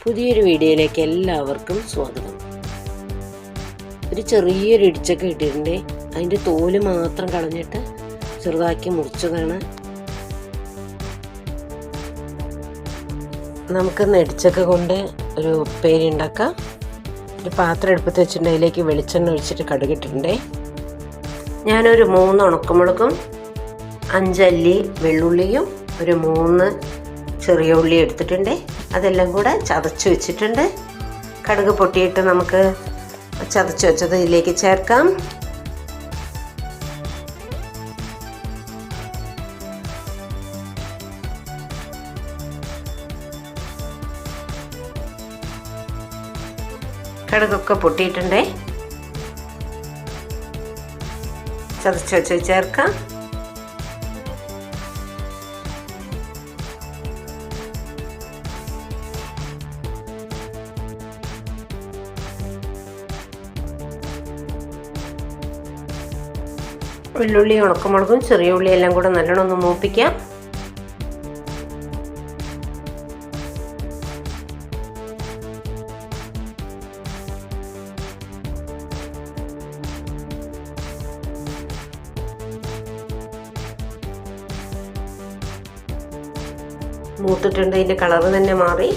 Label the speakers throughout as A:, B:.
A: പുതിയൊരു വീഡിയോയിലേക്ക് എല്ലാവർക്കും സ്വാഗതം. ഒരു ചെറിയൊരു ഇടിച്ചക്ക ഇട്ടിട്ടുണ്ട്. അതിൻ്റെ തോല് മാത്രം കളഞ്ഞിട്ട് ചെറുതാക്കി മുറിച്ചതാണ്. നമുക്ക് ഇടിച്ചക്ക കൊണ്ട് ഒരു ഉപ്പേരി ഉണ്ടാക്കാം. ഒരു പാത്രം എടുപ്പത്ത് വെച്ചിട്ടുണ്ട്. അതിലേക്ക് വെളിച്ചെണ്ണ ഒഴിച്ചിട്ട് കടുകിട്ടിട്ടുണ്ട്. ഞാനൊരു 3 ഉണക്കമുളകും 5 അല്ലി വെള്ളുള്ളിയും ഒരു 3 ചെറിയ ഉള്ളി എടുത്തിട്ടുണ്ട്. അതെല്ലാം കൂടെ ചതച്ച് വെച്ചിട്ടുണ്ട്. കടുക് പൊട്ടിയിട്ട് നമുക്ക് ചതച്ച് വെച്ചത് ഇതിലേക്ക് ചേർക്കാം. കടുകൊക്കെ പൊട്ടിയിട്ടുണ്ട്. ചതച്ച് വെച്ച് ചേർക്കാം. വെള്ളുള്ളി ഉണക്കമുളകും ചെറിയ ഉള്ളി എല്ലാം കൂടെ നല്ലോണം ഒന്ന് മൂപ്പിക്കാം. മൂത്തിട്ടുണ്ട്. ഇതിൻ്റെ കളറ് തന്നെ മാറി.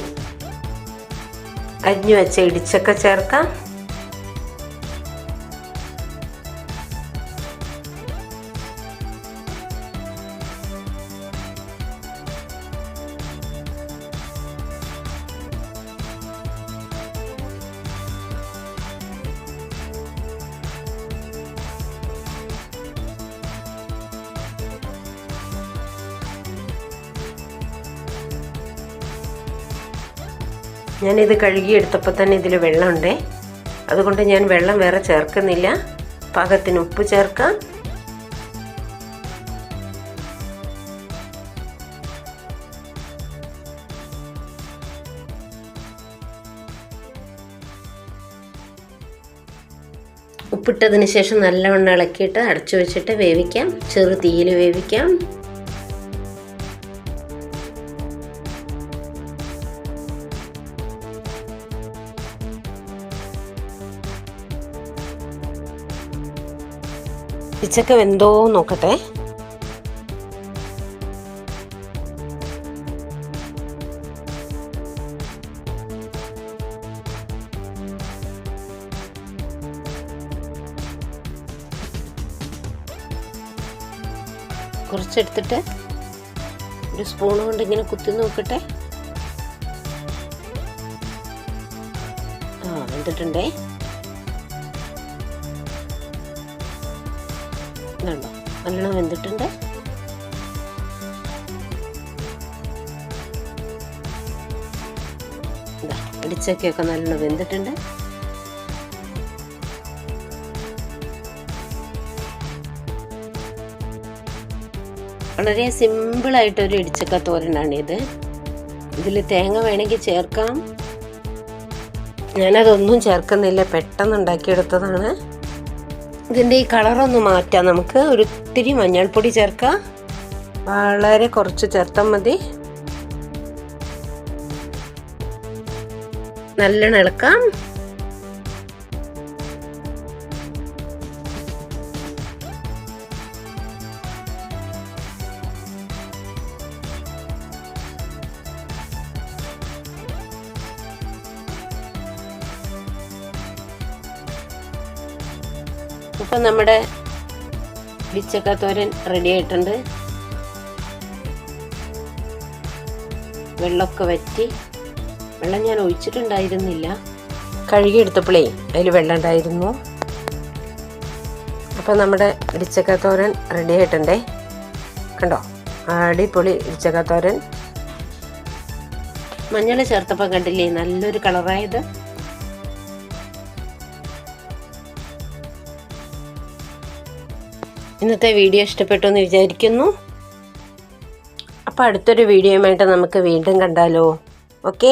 A: അരിഞ്ഞു വെച്ച ഇടിച്ചക്ക ചേർക്കാം. ഞാനിത് കഴുകിയെടുത്തപ്പോൾ തന്നെ ഇതിൽ വെള്ളമുണ്ട്. അതുകൊണ്ട് ഞാൻ വെള്ളം വേറെ ചേർക്കുന്നില്ല. പാകത്തിന് ഉപ്പ് ചേർക്കാം. ഉപ്പിട്ടതിന് ശേഷം നല്ലവണ്ണം ഇളക്കിയിട്ട് അടച്ചു വെച്ചിട്ട് വേവിക്കാം. ചെറു തീയിൽ വേവിക്കാം. ഇടിച്ചക്ക വെന്തോ നോക്കട്ടെ. കുറച്ചെടുത്തിട്ട് ഒരു സ്പൂൺ കൊണ്ട് ഇങ്ങനെ കുത്തി നോക്കട്ടെ. വെന്തിട്ടുണ്ടേ. ഇതുണ്ടോ, നല്ലോണം വെന്തിട്ടുണ്ട്. ഇടിച്ചക്കയൊക്കെ നല്ലോണം വെന്തിട്ടുണ്ട്. വളരെ സിമ്പിളായിട്ടൊരു ഇടിച്ചക്ക തോരനാണിത്. ഇതിൽ തേങ്ങ വേണമെങ്കിൽ ചേർക്കാം. ഞാനതൊന്നും ചേർക്കുന്നില്ല, പെട്ടെന്ന് ഉണ്ടാക്കിയെടുത്തതാണ്. ഇതിൻ്റെ ഈ കളറൊന്ന് മാറ്റാം. നമുക്ക് ഒരിത്തിരി മഞ്ഞൾപ്പൊടി ചേർക്കാം. വളരെ കുറച്ച് ചേർത്താൽ മതി. നല്ലോണം ഇളക്കാം. ഇപ്പം നമ്മുടെ ഇടിച്ചക്ക തോരൻ റെഡി ആയിട്ടുണ്ട്. വെള്ളമൊക്കെ വറ്റി. വെള്ളം ഞാൻ ഒഴിച്ചിട്ടുണ്ടായിരുന്നില്ല. കഴുകിയെടുത്തപ്പോഴേ അതിൽ വെള്ളം ഉണ്ടായിരുന്നു. അപ്പം നമ്മുടെ ഇടിച്ചക്ക തോരൻ റെഡി ആയിട്ടുണ്ടേ. കണ്ടോ, അടിപൊളി ഇടിച്ചക്ക തോരൻ. മഞ്ഞൾ ചേർത്തപ്പോൾ കണ്ടില്ലേ നല്ലൊരു കളറായത്. ഇന്നത്തെ വീഡിയോ ഇഷ്ടപ്പെട്ടു എന്ന് വിചാരിക്കുന്നു. അപ്പോൾ അടുത്തൊരു വീഡിയോയുമായിട്ട് നമുക്ക് വീണ്ടും കണ്ടാലോ. ഓക്കേ.